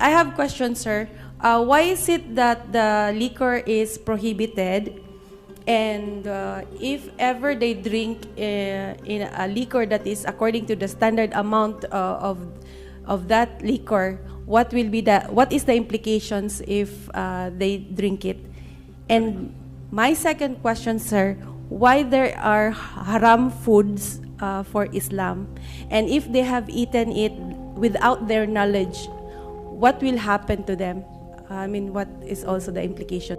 I have a question, sir. Why is it that the liquor is prohibited? And if ever they drink in a liquor that is according to the standard amount of that liquor, what is the implications if they drink it? And my second question, sir, why there are haram foods for Islam, and if they have eaten it without their knowledge, what will happen to them? I mean, what is also the implication?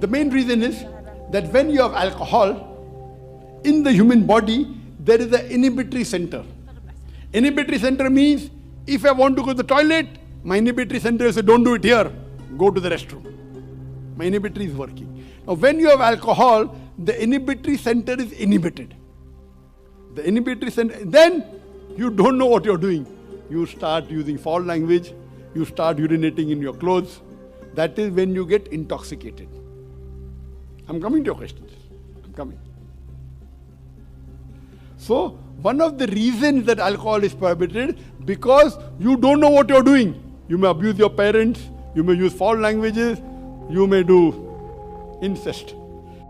The main reason is that when you have alcohol in the human body, there is an inhibitory center. Inhibitory center means if I want to go to the toilet, my inhibitory center says don't do it here, go to the restroom. My inhibitory is working. Now when you have alcohol, the inhibitory center is inhibited. The inhibitory center, then you don't know what you're doing. You start using foul language, you start urinating in your clothes. That is when you get intoxicated. I'm coming to your questions. I'm coming. So, one of the reasons that alcohol is prohibited, because you don't know what you're doing. You may abuse your parents, you may use foul languages, you may do incest.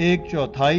1/4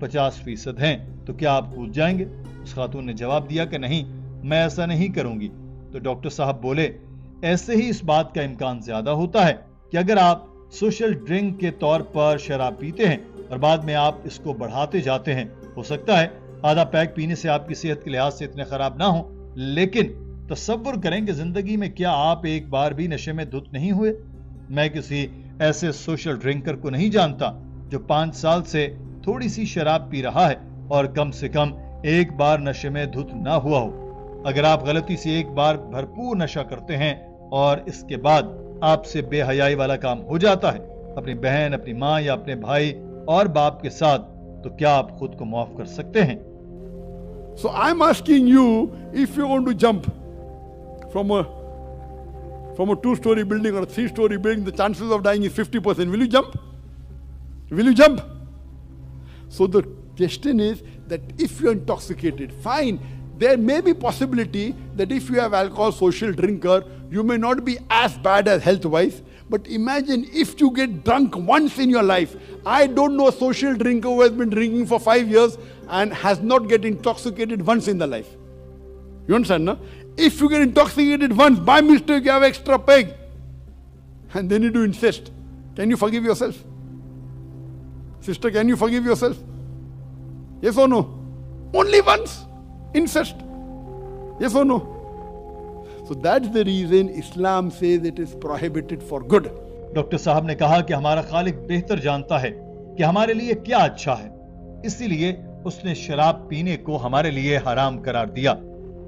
50% ہیں تو کیا آپ کود جائیں گے؟ اس خاتون نے جواب دیا کہ نہیں، میں ایسا نہیں کروں گی۔ تو ڈاکٹر صاحب بولے ایسے ہی اس بات کا امکان زیادہ ہوتا ہے کہ اگر آپ سوشل ڈرنک کے طور پر شراب پیتے ہیں اور بعد میں آپ اس کو بڑھاتے جاتے ہیں، ہو سکتا ہے آدھا پیک پینے سے آپ کی صحت کے لحاظ سے اتنے خراب نہ ہوں، لیکن تصور کریں کہ زندگی میں کیا آپ ایک بار بھی نشے میں دھت نہیں ہوئے؟ میں کسی ایسے سوشل ڈرنکر کو نہیں جانتا جو 5 سال سے تھوڑی سی شراب پی رہا ہے اور کم سے کم ایک بار نشے میں دھت نہ ہوا ہو۔ اگر آپ غلطی سے ایک بار بھرپور نشہ کرتے ہیں اور اس کے بعد آپ سے بے حیائی والا کام ہو جاتا ہے اپنی بہن، اپنی ماں یا اپنے بھائی اور باپ کے ساتھ، تو کیا آپ خود کو معاف کر سکتے ہیں؟ So I'm asking you, if you're going to jump from a 2-story building or a 3-story building, the chances of dying is 50%. Will you jump? Will you jump? So the question is that if you're intoxicated, fine. There may be possibility that if you have alcohol, social drinker, you may not be as bad as health-wise. But imagine if you get drunk once in your life. I don't know a social drinker who has been drinking for 5 years and has not get intoxicated once in the life. You understand, no? If you get intoxicated once, by mistake you have extra peg, and then you do incest, can you forgive yourself? Sister, can you forgive yourself? Yes or no? Only once. Incest. Yes or no? So that's the reason Islam says it is prohibited for good. Doctor صاحب نے کہا کہ ہمارا خالق بہتر جانتا ہے کہ ہمارے لیے کیا اچھا ہے، اسی لیے اس نے شراب پینے کو ہمارے لیے حرام قرار دیا۔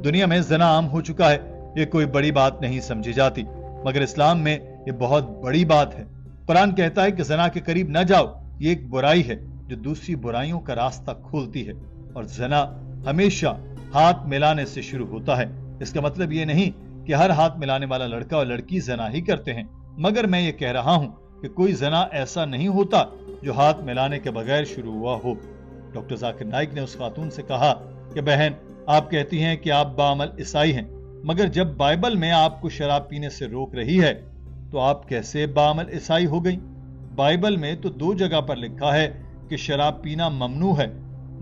دنیا میں زنا عام ہو چکا ہے، یہ کوئی بڑی بات نہیں سمجھی جاتی، مگر اسلام میں یہ بہت بڑی بات ہے۔ قرآن کہتا ہے کہ زنا کے قریب نہ جاؤ، یہ ایک برائی ہے جو دوسری برائیوں کا راستہ کھولتی ہے، اور زنا ہمیشہ ہاتھ ملانے سے شروع ہوتا ہے۔ اس کا مطلب یہ نہیں کہ ہر ہاتھ ملانے والا لڑکا اور لڑکی زنا ہی کرتے ہیں، مگر میں یہ کہہ رہا ہوں کہ کوئی زنا ایسا نہیں ہوتا جو ہاتھ ملانے کے بغیر شروع ہوا ہو۔ ڈاکٹر ذاکر نائک نے اس خاتون سے کہا کہ بہن، آپ کہتی ہیں کہ آپ بعمل عیسائی ہیں، مگر جب بائبل میں آپ کو شراب پینے سے روک رہی ہے تو آپ کیسے بعمل عیسائی ہو گئیں؟ بائبل میں تو 2 جگہ پر لکھا ہے کہ شراب پینا ممنوع ہے۔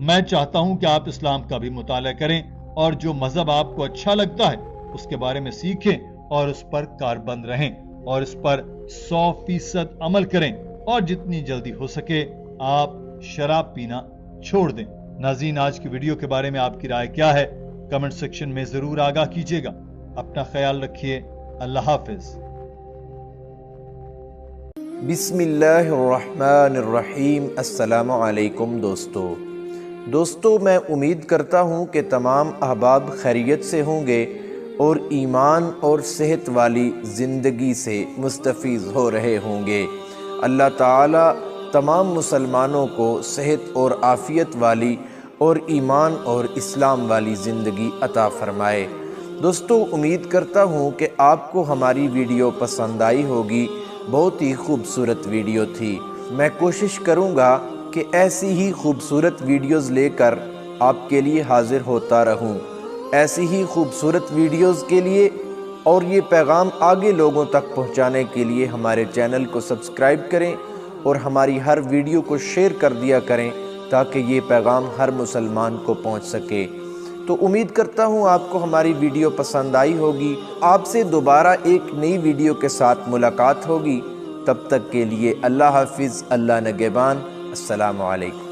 میں چاہتا ہوں کہ آپ اسلام کا بھی مطالعہ کریں اور جو مذہب آپ کو اچھا لگتا ہے اس کے بارے میں سیکھیں اور اس پر کاربند رہیں اور اس پر 100% عمل کریں، اور جتنی جلدی ہو سکے آپ شراب پینا چھوڑ دیں۔ ناظرین، آج کی ویڈیو کے بارے میں آپ کی رائے کیا ہے؟ کمنٹ سیکشن میں ضرور آگاہ کیجیے گا۔ اپنا خیال رکھیے۔ اللہ حافظ۔ بسم اللہ الرحمن الرحیم۔ السلام علیکم دوستو، میں امید کرتا ہوں کہ تمام احباب خیریت سے ہوں گے اور ایمان اور صحت والی زندگی سے مستفیض ہو رہے ہوں گے۔ اللہ تعالی تمام مسلمانوں کو صحت اور عافیت والی اور ایمان اور اسلام والی زندگی عطا فرمائے۔ دوستو، امید کرتا ہوں کہ آپ کو ہماری ویڈیو پسند آئی ہوگی۔ بہت ہی خوبصورت ویڈیو تھی۔ میں کوشش کروں گا کہ ایسی ہی خوبصورت ویڈیوز لے کر آپ کے لیے حاضر ہوتا رہوں۔ ایسی ہی خوبصورت ویڈیوز کے لیے اور یہ پیغام آگے لوگوں تک پہنچانے کے لیے ہمارے چینل کو سبسکرائب کریں اور ہماری ہر ویڈیو کو شیئر کر دیا کریں تاکہ یہ پیغام ہر مسلمان کو پہنچ سکے۔ تو امید کرتا ہوں آپ کو ہماری ویڈیو پسند آئی ہوگی۔ آپ سے دوبارہ ایک نئی ویڈیو کے ساتھ ملاقات ہوگی۔ تب تک کے لیے اللہ حافظ، اللہ نگہبان، السلام علیکم۔